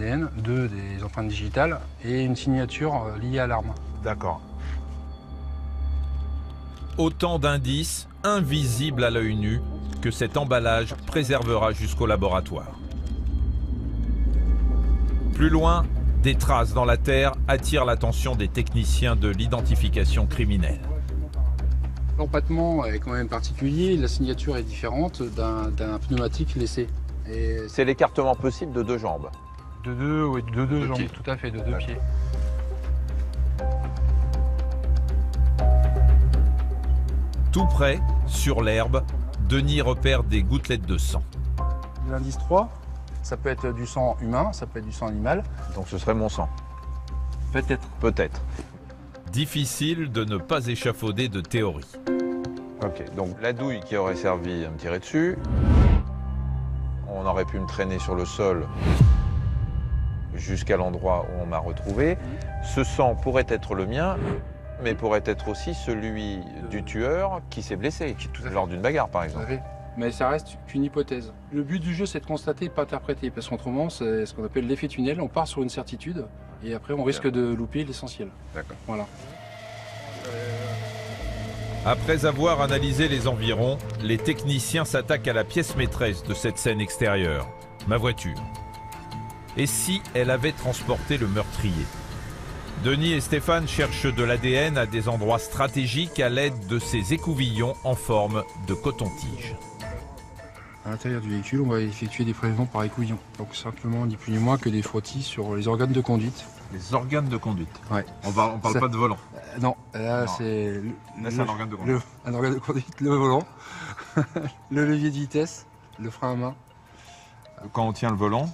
ADN, 2 des empreintes digitales et une signature liée à l'arme. D'accord. Autant d'indices invisibles à l'œil nu que cet emballage préservera jusqu'au laboratoire. Plus loin, des traces dans la terre attirent l'attention des techniciens de l'identification criminelle. L'empattement est quand même particulier, la signature est différente d'un pneumatique laissé. C'est l'écartement possible de 2 jambes. De deux jambes, pieds. tout à fait, de 2 pieds. Tout près, sur l'herbe, Denis repère des gouttelettes de sang. L'indice 3, ça peut être du sang humain, ça peut être du sang animal. Donc ce serait mon sang. Peut-être. Peut-être. Difficile de ne pas échafauder de théorie. Ok, donc la douille qui aurait servi à me tirer dessus. On aurait pu me traîner sur le sol jusqu'à l'endroit où on m'a retrouvé. Ce sang pourrait être le mien, mais pourrait être aussi celui du tueur qui s'est blessé lors d'une bagarre, par exemple. Mais ça reste qu'une hypothèse. Le but du jeu, c'est de constater et pas interpréter, parce qu'autrement, c'est ce qu'on appelle l'effet tunnel. On part sur une certitude, et après, on risque de louper l'essentiel. D'accord. Voilà. Après avoir analysé les environs, les techniciens s'attaquent à la pièce maîtresse de cette scène extérieure, ma voiture. Et si elle avait transporté le meurtrier? Denis et Stéphane cherchent de l'ADN à des endroits stratégiques à l'aide de ces écouvillons en forme de coton-tige. À l'intérieur du véhicule, on va effectuer des prélèvements par écouvillon. Donc simplement, ni plus ni moins que des frottis sur les organes de conduite. Les organes de conduite. Ouais. On parle Ça- pas de volant. Non, là Non. c'est... Là, c'est un organe de conduite. Un organe de conduite, le volant, le levier de vitesse, le frein à main. Quand on tient le volant,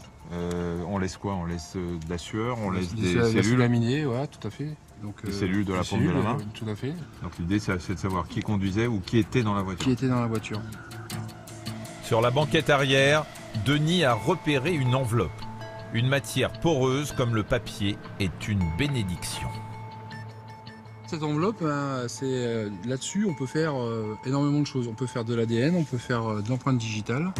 on laisse quoi? On laisse de la sueur, on laisse des La cellules. laminée, ouais, tout à fait. Donc, Des cellules de la des paume de la cellules, main. Tout à fait. Donc l'idée, c'est de savoir qui conduisait ou qui était dans la voiture. Qui était dans la voiture. Sur la banquette arrière, Denis a repéré une enveloppe. Une matière poreuse comme le papier est une bénédiction. Cette enveloppe, c'est là-dessus, on peut faire énormément de choses. On peut faire de l'ADN, on peut faire de l'empreinte digitale.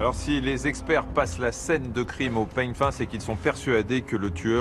Alors si les experts passent la scène de crime au peigne fin, c'est qu'ils sont persuadés que le tueur